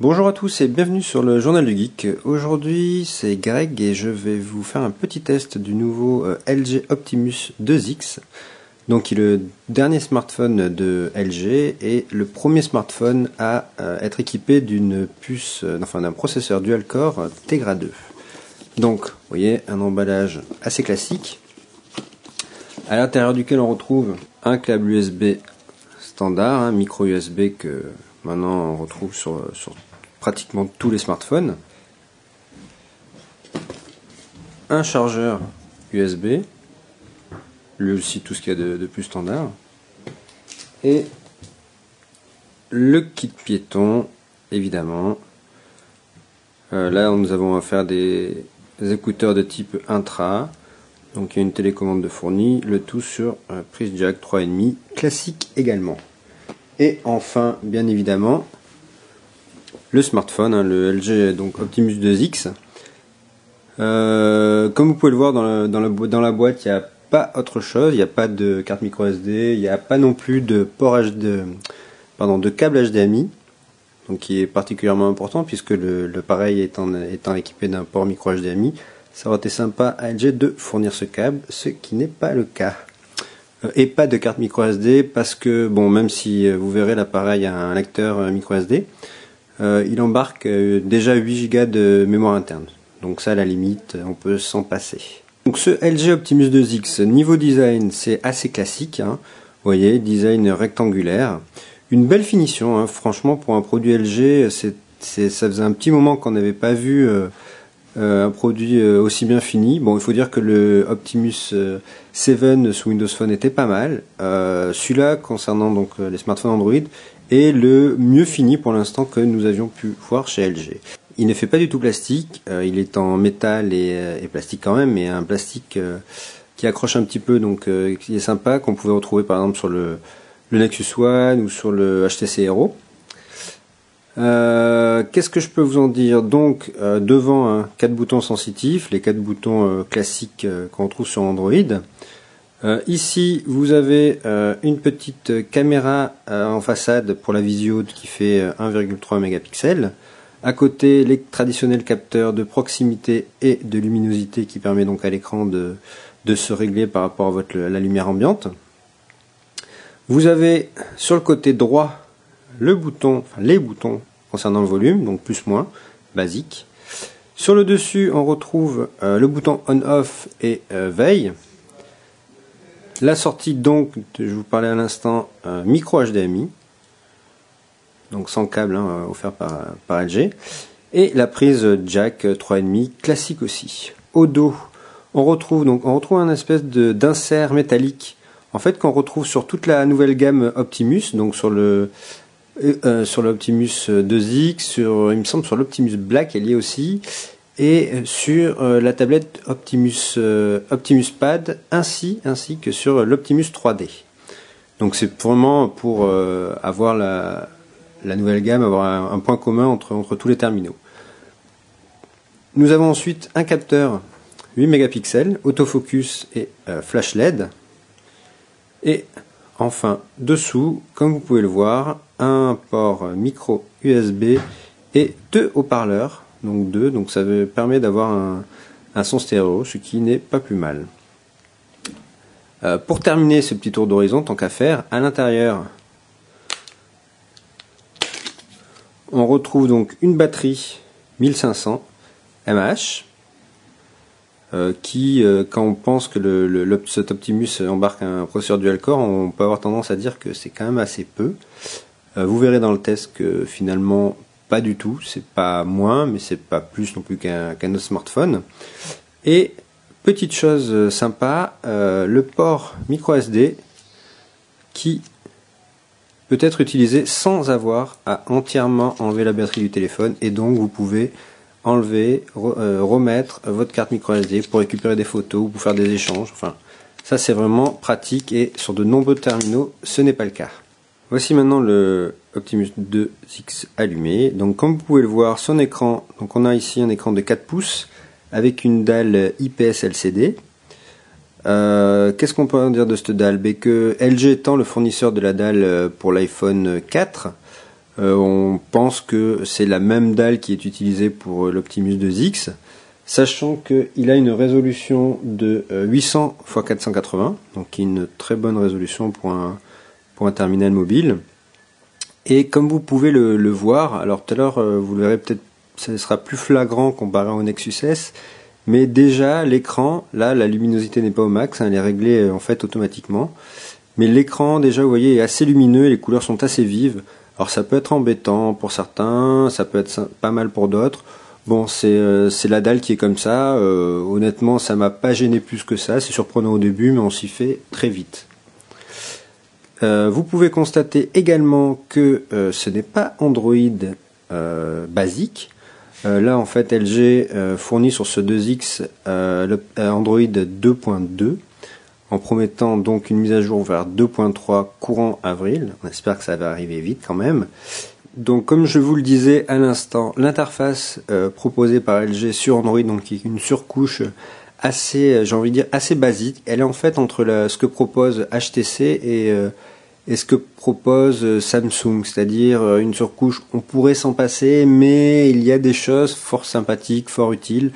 Bonjour à tous et bienvenue sur le Journal du Geek. Aujourd'hui c'est Greg et je vais vous faire un petit test du nouveau LG Optimus 2X. Donc il est le dernier smartphone de LG et le premier smartphone à être équipé d'une puce, d'un processeur dual-core Tegra 2. Donc vous voyez un emballage assez classique, à l'intérieur duquel on retrouve un câble USB standard, un micro USB que maintenant on retrouve sur pratiquement tous les smartphones, un chargeur USB, lui aussi tout ce qu'il y a de plus standard, et le kit piéton évidemment. Là nous avons affaire des écouteurs de type intra, donc il y a une télécommande de fournie, le tout sur prise jack 3,5 classique également. Et enfin bien évidemment le smartphone, le LG donc Optimus 2X. Comme vous pouvez le voir dans la boîte, il n'y a pas autre chose, il n'y a pas de carte micro SD, il n'y a pas non plus de de câble HDMI, donc qui est particulièrement important puisque l'appareil étant équipé d'un port micro HDMI, ça aurait été sympa à LG de fournir ce câble, ce qui n'est pas le cas. Et pas de carte micro SD parce que bon, même si vous verrez l'appareil a un lecteur micro SD, il embarque déjà 8 Go de mémoire interne. Donc ça, à la limite, on peut s'en passer. Donc ce LG Optimus 2X, niveau design, c'est assez classique. Vous voyez, design rectangulaire. Une belle finition, franchement, pour un produit LG, ça faisait un petit moment qu'on n'avait pas vu un produit aussi bien fini. Bon, il faut dire que le Optimus 7 sous Windows Phone était pas mal. Celui-là, concernant donc les smartphones Android, est le mieux fini pour l'instant que nous avions pu voir chez LG. Il ne fait pas du tout plastique, il est en métal et plastique quand même, mais un plastique qui accroche un petit peu, donc qui est sympa, qu'on pouvait retrouver par exemple sur le Nexus One ou sur le HTC Aero. Qu'est-ce que je peux vous en dire? Donc devant 4 boutons sensitifs, les 4 boutons classiques qu'on trouve sur Android. Ici vous avez une petite caméra en façade pour la visio qui fait 1,3 mégapixels. À côté, les traditionnels capteurs de proximité et de luminosité qui permet donc à l'écran de se régler par rapport à la lumière ambiante. Vous avez sur le côté droit les boutons concernant le volume, donc plus moins, basique. Sur le dessus, on retrouve le bouton on-off et veille. La sortie donc, je vous parlais à l'instant, micro HDMI, donc sans câble offert par LG, et la prise jack 3,5 classique aussi. Au dos, on retrouve un espèce d'insert métallique, en fait qu'on retrouve sur toute la nouvelle gamme Optimus, donc sur l'Optimus 2X, il me semble sur l'Optimus Black elle y est aussi, et sur la tablette Optimus Pad ainsi que sur l'Optimus 3D. Donc c'est vraiment pour avoir la nouvelle gamme, avoir un point commun entre tous les terminaux. Nous avons ensuite un capteur 8 mégapixels, autofocus et flash LED. Et enfin dessous, comme vous pouvez le voir, un port micro USB et 2 haut-parleurs. Donc ça permet d'avoir un son stéréo, ce qui n'est pas plus mal. Pour terminer ce petit tour d'horizon, tant qu'à faire, à l'intérieur, on retrouve donc une batterie 1500 mAh qui, quand on pense que cet Optimus embarque un processeur dual-core, on peut avoir tendance à dire que c'est quand même assez peu. Vous verrez dans le test que finalement pas du tout, c'est pas moins, mais c'est pas plus non plus qu'un autre smartphone. Et petite chose sympa, le port micro SD qui peut être utilisé sans avoir à entièrement enlever la batterie du téléphone, et donc vous pouvez enlever, remettre votre carte micro SD pour récupérer des photos ou pour faire des échanges. Enfin, ça c'est vraiment pratique et sur de nombreux terminaux ce n'est pas le cas. Voici maintenant le Optimus 2X allumé. Donc comme vous pouvez le voir, son écran, donc on a ici un écran de 4 pouces avec une dalle IPS LCD. Qu'est-ce qu'on peut en dire de cette dalle? Que LG étant le fournisseur de la dalle pour l'iPhone 4, On pense que c'est la même dalle qui est utilisée pour l'Optimus 2X, sachant qu'il a une résolution de 800 x 480, donc qui est une très bonne résolution pour un terminal mobile. Et comme vous pouvez le voir, alors tout à l'heure vous le verrez peut-être, ça sera plus flagrant comparé au Nexus S, mais déjà l'écran, là la luminosité n'est pas au max, hein, elle est réglée en fait automatiquement. Mais l'écran déjà vous voyez est assez lumineux et les couleurs sont assez vives. Alors ça peut être embêtant pour certains, ça peut être pas mal pour d'autres. Bon, c'est la dalle qui est comme ça. Honnêtement, ça m'a pas gêné plus que ça. C'est surprenant au début, mais on s'y fait très vite. Vous pouvez constater également que ce n'est pas Android basique. Là, en fait, LG fournit sur ce 2X Android 2.2. En promettant donc une mise à jour vers 2.3 courant avril. On espère que ça va arriver vite quand même. Donc comme je vous le disais à l'instant, l'interface proposée par LG sur Android, donc qui est une surcouche assez, j'ai envie de dire, assez basique. Elle est en fait entre ce que propose HTC et ce que propose Samsung, c'est-à-dire une surcouche, on pourrait s'en passer, mais il y a des choses fort sympathiques, fort utiles.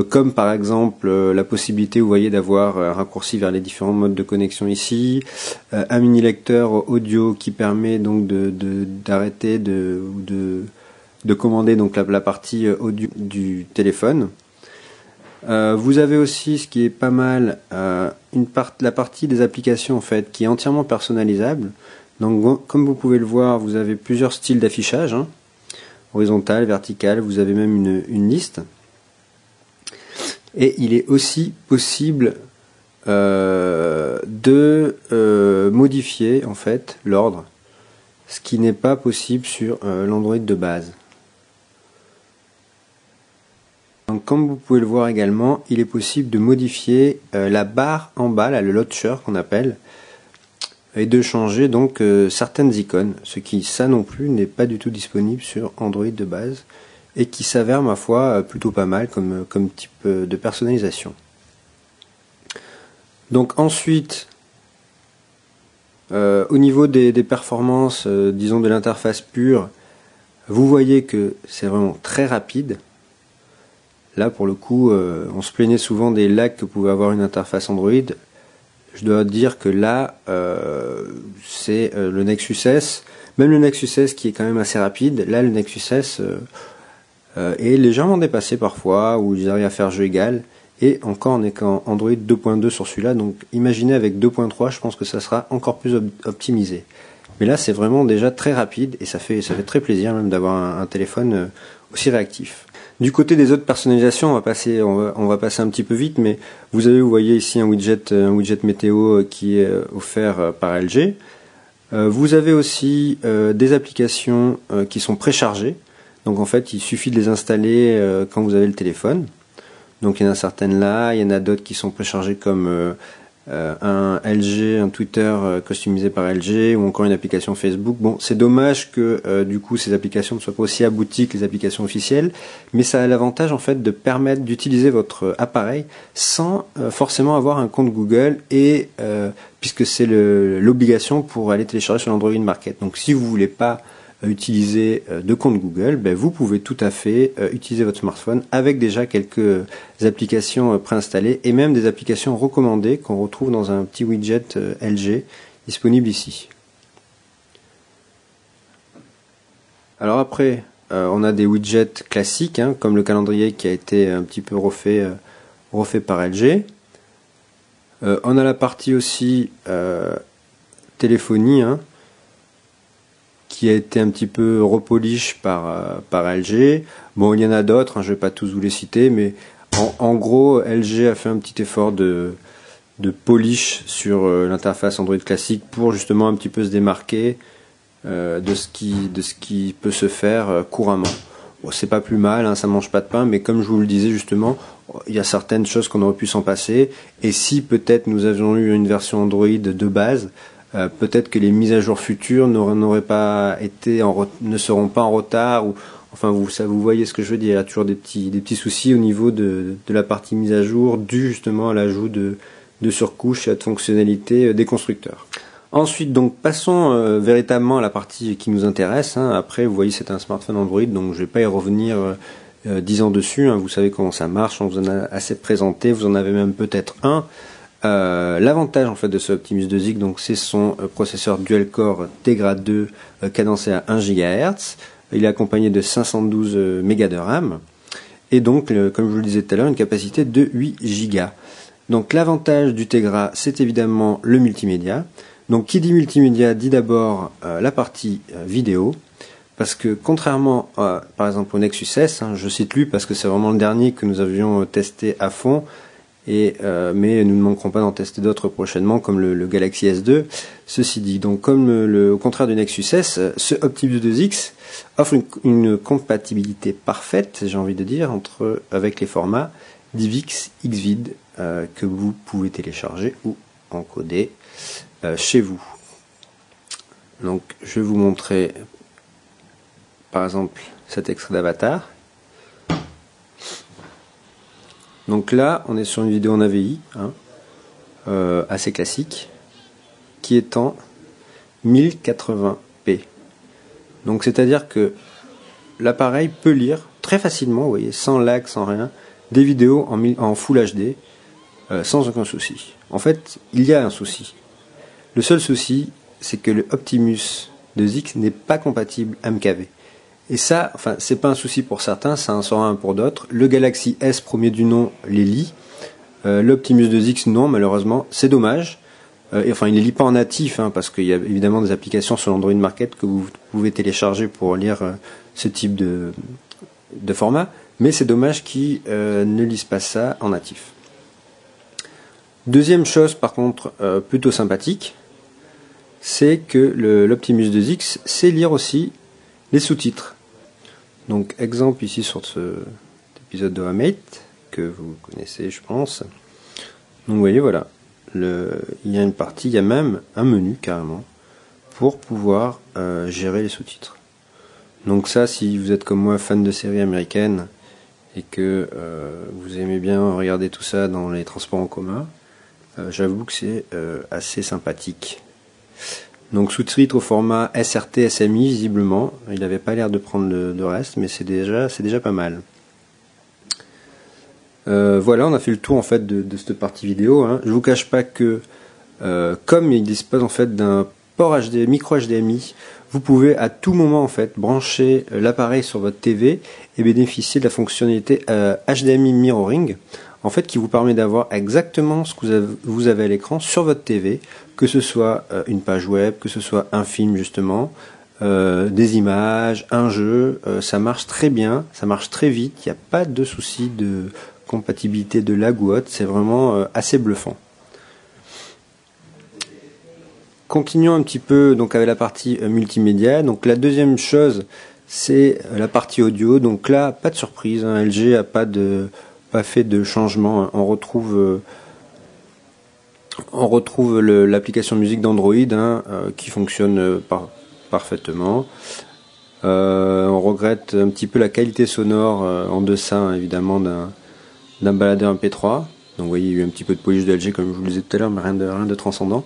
Comme par exemple la possibilité, vous voyez, d'avoir un raccourci vers les différents modes de connexion ici, un mini lecteur audio qui permet donc d'arrêter de commander donc la partie audio du téléphone. Vous avez aussi, ce qui est pas mal, la partie des applications en fait qui est entièrement personnalisable. Donc comme vous pouvez le voir, vous avez plusieurs styles d'affichage, hein, horizontal, vertical, vous avez même une liste. Et il est aussi possible de modifier en fait l'ordre, ce qui n'est pas possible sur l'Android de base. Donc, comme vous pouvez le voir également, il est possible de modifier la barre en bas, là, le launcher qu'on appelle, et de changer donc certaines icônes, ce qui, ça non plus, n'est pas du tout disponible sur Android de base. Et qui s'avère, ma foi, plutôt pas mal comme type de personnalisation. Donc ensuite, au niveau des performances, disons de l'interface pure, vous voyez que c'est vraiment très rapide. Là, pour le coup, on se plaignait souvent des lags que pouvait avoir une interface Android. Je dois dire que là, c'est le Nexus S, même le Nexus S qui est quand même assez rapide, là le Nexus S... est légèrement dépassé parfois, où ils arrivent à faire jeu égal, et encore on est qu'en Android 2.2 sur celui-là, donc imaginez avec 2.3, je pense que ça sera encore plus optimisé. Mais là c'est vraiment déjà très rapide, et ça fait très plaisir même d'avoir un téléphone aussi réactif. Du côté des autres personnalisations, on va passer un petit peu vite, mais vous voyez ici un widget météo qui est offert par LG. Vous avez aussi des applications qui sont préchargées. Donc en fait, il suffit de les installer quand vous avez le téléphone. Donc il y en a certaines là, il y en a d'autres qui sont préchargées comme un LG, un Twitter customisé par LG ou encore une application Facebook. Bon, c'est dommage que du coup ces applications ne soient pas aussi abouties que les applications officielles, mais ça a l'avantage en fait de permettre d'utiliser votre appareil sans forcément avoir un compte Google et puisque c'est l'obligation pour aller télécharger sur l'Android Market. Donc si vous voulez pas utiliser de compte Google, ben vous pouvez tout à fait utiliser votre smartphone avec déjà quelques applications préinstallées et même des applications recommandées qu'on retrouve dans un petit widget LG disponible ici. Alors après, on a des widgets classiques, hein, comme le calendrier qui a été un petit peu refait par LG. On a la partie aussi téléphonie, hein, qui a été un petit peu repolish par LG. Bon, il y en a d'autres, hein, je ne vais pas tous vous les citer, mais en gros, LG a fait un petit effort de polish sur l'interface Android classique pour justement un petit peu se démarquer de ce qui peut se faire couramment. Bon, c'est pas plus mal, hein, ça mange pas de pain, mais comme je vous le disais justement, il y a certaines choses qu'on aurait pu s'en passer, et si peut-être nous avions eu une version Android de base, peut-être que les mises à jour futures ne seront pas en retard, ou enfin vous voyez ce que je veux dire, il y a toujours des petits soucis au niveau de la partie mise à jour, dû justement à l'ajout de surcouches et à de fonctionnalités des constructeurs. Ensuite, donc passons véritablement à la partie qui nous intéresse. Hein. Après, vous voyez, c'est un smartphone Android, donc je vais pas y revenir 10 ans dessus. Hein. Vous savez comment ça marche, on vous en a assez présenté, vous en avez même peut-être un. L'avantage en fait de ce Optimus 2X, donc c'est son processeur dual-core Tegra 2 cadencé à 1 GHz. Il est accompagné de 512 mégas de RAM et donc, comme je vous le disais tout à l'heure, une capacité de 8 Go. Donc l'avantage du Tegra, c'est évidemment le multimédia. Donc qui dit multimédia dit d'abord la partie vidéo, parce que contrairement par exemple au Nexus S, hein, je cite lui parce que c'est vraiment le dernier que nous avions testé à fond, mais nous ne manquerons pas d'en tester d'autres prochainement comme le Galaxy S2. Ceci dit, donc comme au contraire du Nexus S, ce Optimus 2X offre une compatibilité parfaite, j'ai envie de dire, avec les formats DivX, Xvid que vous pouvez télécharger ou encoder chez vous. Donc je vais vous montrer par exemple cet extrait d'Avatar. Donc là on est sur une vidéo en AVI, hein, assez classique, qui est en 1080p. Donc c'est à dire que l'appareil peut lire très facilement, vous voyez, sans lag, sans rien, des vidéos en Full HD sans aucun souci. En fait, il y a un souci. Le seul souci, c'est que le Optimus 2X n'est pas compatible MKV. Et ça, enfin, c'est pas un souci pour certains, ça en sera un pour d'autres. Le Galaxy S premier du nom les lit. L'Optimus 2X non, malheureusement, c'est dommage. Enfin, il ne les lit pas en natif, hein, parce qu'il y a évidemment des applications sur l'Android Market que vous pouvez télécharger pour lire ce type de format. Mais c'est dommage qu'ils ne lisent pas ça en natif. Deuxième chose, par contre, plutôt sympathique, c'est que l'Optimus 2X sait lire aussi les sous-titres. Donc exemple ici sur cet épisode de Hamate que vous connaissez je pense. Donc vous voyez voilà, il y a une partie, il y a même un menu carrément pour pouvoir gérer les sous-titres. Donc ça, si vous êtes comme moi fan de séries américaines et que vous aimez bien regarder tout ça dans les transports en commun, j'avoue que c'est assez sympathique. Donc sous-titres au format SRT SMI visiblement, il n'avait pas l'air de prendre le reste, mais c'est déjà pas mal. Voilà, on a fait le tour en fait de cette partie vidéo. Hein. Je vous cache pas que comme il dispose en fait d'un port HD, micro HDMI, vous pouvez à tout moment en fait brancher l'appareil sur votre TV et bénéficier de la fonctionnalité HDMI mirroring, en fait qui vous permet d'avoir exactement ce que vous avez à l'écran sur votre TV, que ce soit une page web, que ce soit un film justement, des images, un jeu, ça marche très bien, ça marche très vite, il n'y a pas de souci de compatibilité de lag ou autre, c'est vraiment assez bluffant. Continuons un petit peu donc avec la partie multimédia. Donc la deuxième chose, c'est la partie audio. Donc là, pas de surprise, hein, LG a pas fait de changement. Hein. On retrouve l'application musique d'Android hein, qui fonctionne parfaitement. On regrette un petit peu la qualité sonore en deçà hein, évidemment d'un baladeur MP3. Donc vous voyez, il y a eu un petit peu de polish de LG comme je vous le disais tout à l'heure, mais rien de transcendant.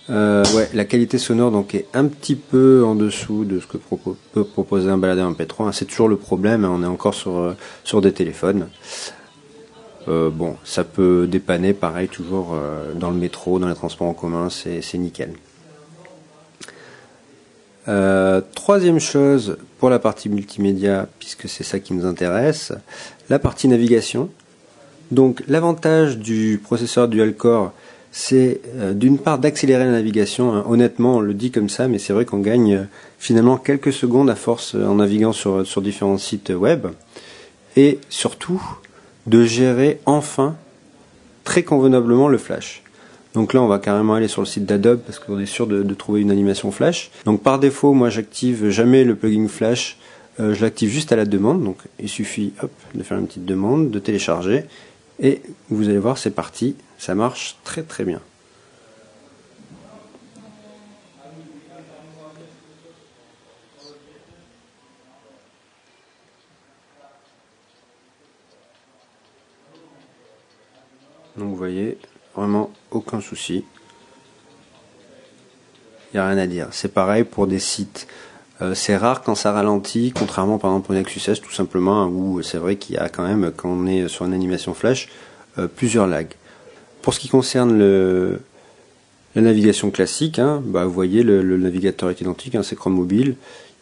Ouais, la qualité sonore donc est un petit peu en dessous de ce que peut proposer un baladeur MP3. Hein. C'est toujours le problème, hein. On est encore sur des téléphones. Bon, ça peut dépanner pareil toujours dans le métro, dans les transports en commun, c'est nickel. Troisième chose pour la partie multimédia, puisque c'est ça qui nous intéresse, la partie navigation. Donc l'avantage du processeur dual-core, c'est d'une part d'accélérer la navigation. Hein. Honnêtement, on le dit comme ça, mais c'est vrai qu'on gagne finalement quelques secondes à force en naviguant sur différents sites web. Et surtout, de gérer enfin très convenablement le flash. Donc là, on va carrément aller sur le site d'Adobe parce qu'on est sûr de trouver une animation flash. Donc par défaut, moi, j'active jamais le plugin flash. Je l'active juste à la demande. Donc il suffit hop, de faire une petite demande, de télécharger. Et vous allez voir, c'est parti. Ça marche très très bien. Donc vous voyez, vraiment aucun souci. il n'y a rien à dire. C'est pareil pour des sites. C'est rare quand ça ralentit, contrairement par exemple au Nexus S tout simplement, où c'est vrai qu'il y a quand même, quand on est sur une animation flash, plusieurs lags. Pour ce qui concerne la navigation classique, hein, vous voyez le navigateur est identique, hein, c'est Chrome Mobile,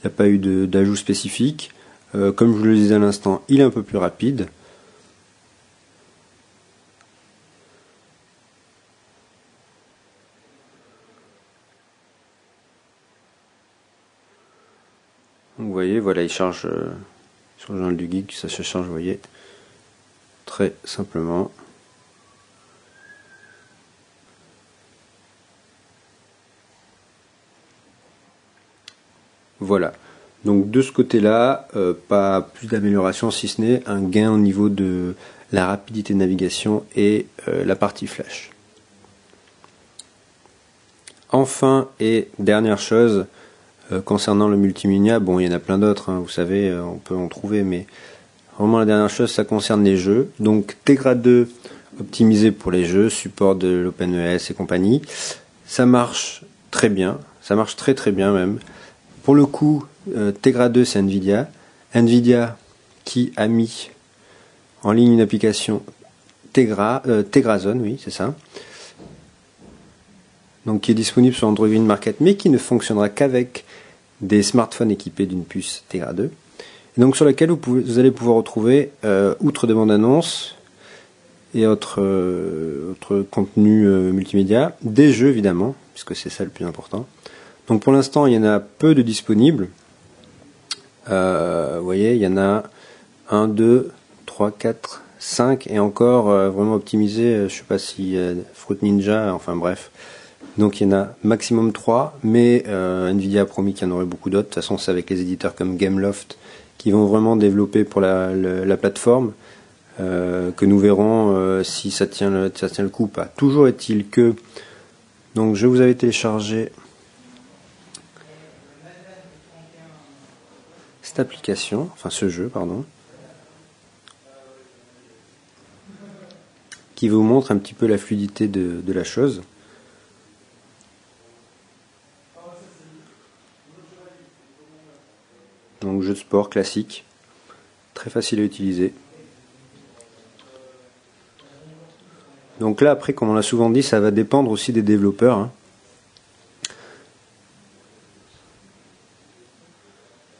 il n'y a pas eu d'ajout spécifique. Comme je vous le disais à l'instant, il est un peu plus rapide. Donc, vous voyez, voilà, il charge sur le journal du geek, ça se charge, vous voyez, très simplement. Voilà. Donc de ce côté-là, pas plus d'amélioration si ce n'est un gain au niveau de la rapidité de navigation et la partie flash. Enfin et dernière chose, concernant le multimédia, bon il y en a plein d'autres, hein, vous savez, on peut en trouver, mais vraiment la dernière chose ça concerne les jeux. Donc Tegra 2 optimisé pour les jeux, support de l'OpenES et compagnie, ça marche très bien, ça marche très très bien même. Pour le coup, Tegra 2 c'est Nvidia. Nvidia qui a mis en ligne une application TegraZone, oui c'est ça. Donc qui est disponible sur Android Market mais qui ne fonctionnera qu'avec des smartphones équipés d'une puce Tegra 2. Et donc sur laquelle vous allez pouvoir retrouver, outre des bandes annonces et autres contenus multimédia, des jeux évidemment, puisque c'est ça le plus important. Donc pour l'instant il y en a peu de disponibles. Vous voyez, il y en a 1, 2, 3, 4, 5 et encore vraiment optimisé, je sais pas si Fruit Ninja, enfin bref. Donc il y en a maximum 3, mais Nvidia a promis qu'il y en aurait beaucoup d'autres. De toute façon c'est avec les éditeurs comme Gameloft qui vont vraiment développer pour la plateforme, que nous verrons si ça tient le coup ou pas. Toujours est-il que, donc je vous avais téléchargé cette application, enfin ce jeu, pardon, qui vous montre un petit peu la fluidité de la chose. Donc jeu de sport classique, très facile à utiliser. Donc là après, comme on l'a souvent dit, ça va dépendre aussi des développeurs, hein.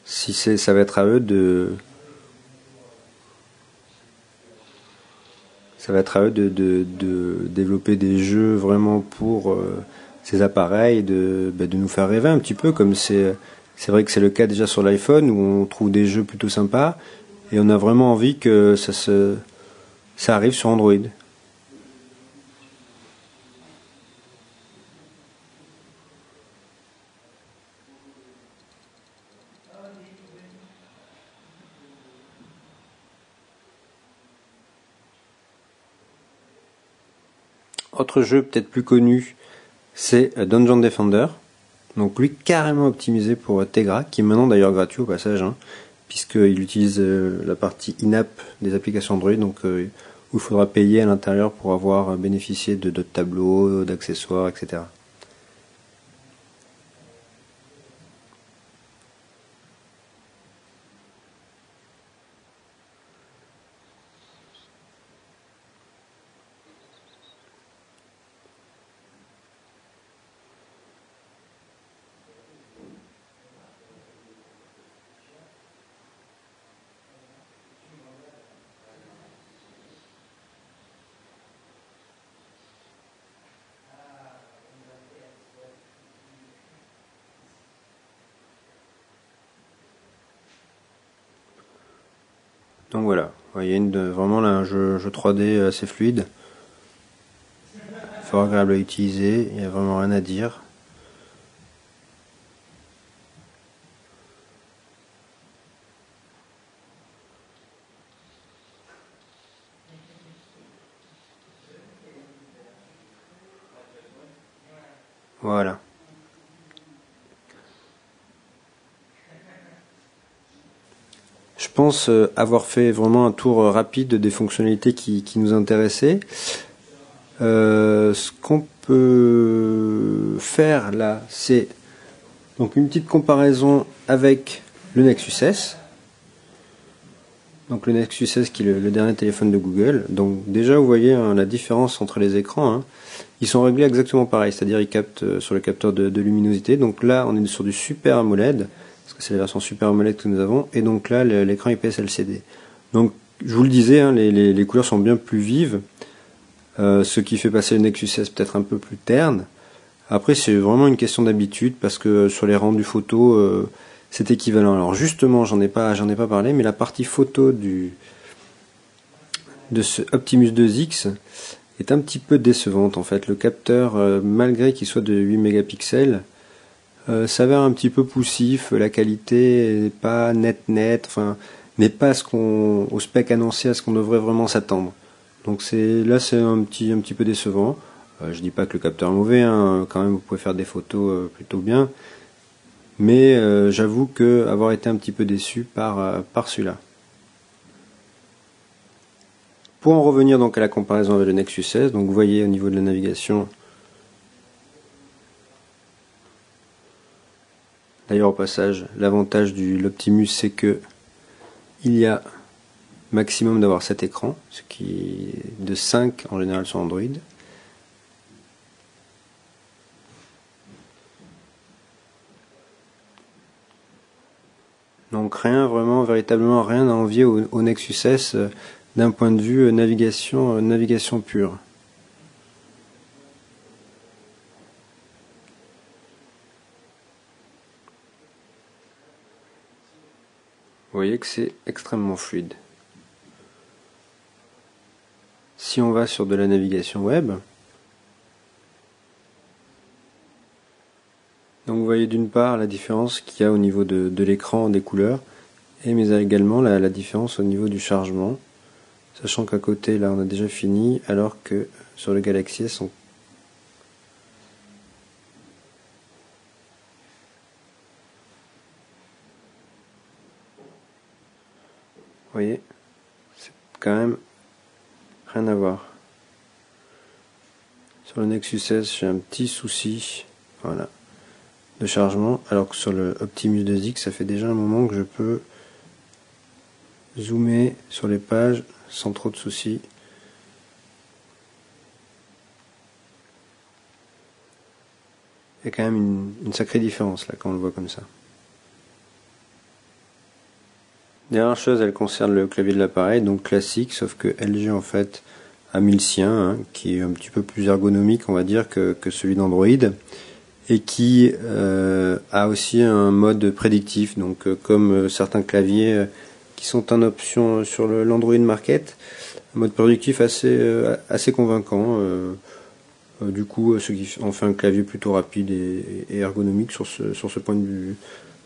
Si ça va être à eux de développer des jeux vraiment pour ces appareils, de nous faire rêver un petit peu, comme c'est vrai que c'est le cas déjà sur l'iPhone où on trouve des jeux plutôt sympas et on a vraiment envie que ça arrive sur Android. Autre jeu peut-être plus connu, c'est Dungeon Defender. Donc lui carrément optimisé pour Tegra, qui est maintenant d'ailleurs gratuit au passage, hein, puisqu'il utilise la partie in-app des applications Android, donc où il faudra payer à l'intérieur pour avoir bénéficié de tableaux, d'accessoires, etc. Donc voilà, vous voyez vraiment là, un jeu 3D assez fluide, fort agréable à utiliser, il n'y a vraiment rien à dire. Voilà. Je pense avoir fait vraiment un tour rapide des fonctionnalités qui nous intéressaient. Ce qu'on peut faire là, c'est Donc une petite comparaison avec le Nexus S. Donc le Nexus S qui est le dernier téléphone de Google. Donc déjà vous voyez hein, la différence entre les écrans. Hein. Ils sont réglés exactement pareil, c'est-à-dire ils captent sur le capteur de luminosité. Donc là on est sur du Super AMOLED, parce que c'est la version Super AMOLED que nous avons. Et donc là l'écran IPS LCD. Donc je vous le disais, hein, les couleurs sont bien plus vives. Ce qui fait passer le Nexus S peut-être un peu plus terne. Après c'est vraiment une question d'habitude, parce que sur les rendus photos c'est équivalent. Alors justement j'en ai pas parlé, mais la partie photo de ce Optimus 2X est un petit peu décevante en fait. Le capteur, malgré qu'il soit de 8 mégapixels, s'avère un petit peu poussif, la qualité n'est pas nette, enfin n'est pas au spec annoncé, à ce qu'on devrait vraiment s'attendre. Donc c'est un petit peu décevant. Je dis pas que le capteur est mauvais, hein, quand même vous pouvez faire des photos plutôt bien. Mais j'avoue que avoir été un petit peu déçu par celui-là. Pour en revenir donc à la comparaison avec le Nexus S, donc vous voyez au niveau de la navigation, d'ailleurs au passage, l'avantage de l'Optimus c'est que il y a maximum d'avoir 7 écrans, ce qui est de 5 en général sur Android. Donc véritablement rien à envier au Nexus S d'un point de vue navigation pure. Vous voyez que c'est extrêmement fluide. Si on va sur de la navigation web, donc vous voyez d'une part la différence qu'il y a au niveau de l'écran des couleurs, mais également la différence au niveau du chargement, sachant qu'à côté là on a déjà fini, alors que sur le Galaxy S vous voyez, c'est quand même rien à voir. Sur le Nexus S j'ai un petit souci, voilà, de chargement, alors que sur le Optimus 2X ça fait déjà un moment que je peux zoomer sur les pages sans trop de soucis. Il y a quand même une sacrée différence là quand on le voit comme ça. Dernière chose, elle concerne le clavier de l'appareil, donc classique, sauf que LG en fait a mis le sien, hein, qui est un petit peu plus ergonomique on va dire que celui d'Android, et qui a aussi un mode prédictif, donc comme certains claviers qui sont en option sur l'Android Market, un mode prédictif assez convaincant. Du coup, ce qui en fait un clavier plutôt rapide et ergonomique sur ce point de vue.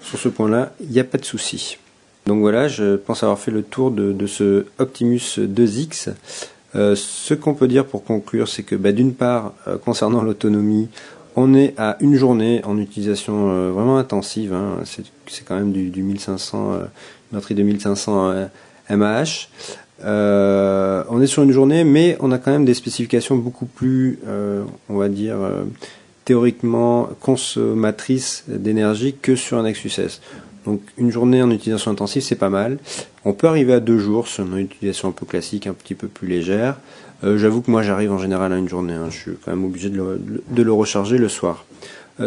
Sur ce point-là, il n'y a pas de souci. Donc voilà, je pense avoir fait le tour de ce Optimus 2X. Ce qu'on peut dire pour conclure, c'est que d'une part, concernant l'autonomie, on est à une journée en utilisation vraiment intensive. Hein. C'est quand même du 1500, une batterie de 1500 mAh. On est sur une journée, mais on a quand même des spécifications beaucoup plus, on va dire, théoriquement consommatrices d'énergie que sur un Nexus S. Donc une journée en utilisation intensive, c'est pas mal. On peut arriver à 2 jours sur une utilisation un peu classique, un petit peu plus légère. J'avoue que moi j'arrive en général à une journée, hein. Je suis quand même obligé de le recharger le soir.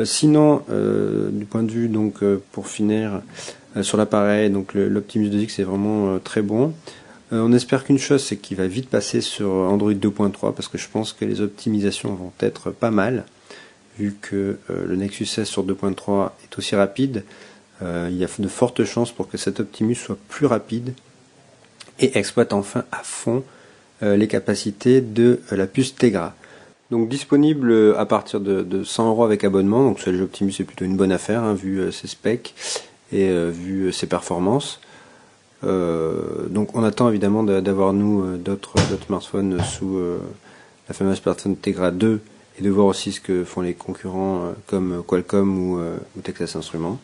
Sinon, du point de vue, donc pour finir sur l'appareil, donc l'Optimus 2X est vraiment très bon. On espère qu'une chose, c'est qu'il va vite passer sur Android 2.3, parce que je pense que les optimisations vont être pas mal, vu que le Nexus S sur 2.3 est aussi rapide. Il y a de fortes chances pour que cet Optimus soit plus rapide et exploite enfin à fond les capacités de la puce Tegra. Donc disponible à partir de 100 € avec abonnement, donc ce Optimus est plutôt une bonne affaire, hein, vu ses specs et vu ses performances. Donc on attend évidemment d'avoir nous d'autres smartphones sous la fameuse plateforme Tegra 2 et de voir aussi ce que font les concurrents comme Qualcomm ou Texas Instruments.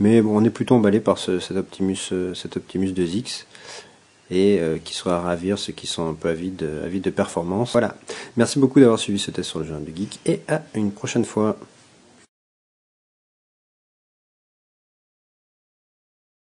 Mais bon, on est plutôt emballé par cet Optimus 2X et qui sera à ravir ceux qui sont un peu avides de performance. Voilà. Merci beaucoup d'avoir suivi ce test sur le journal du geek et à une prochaine fois.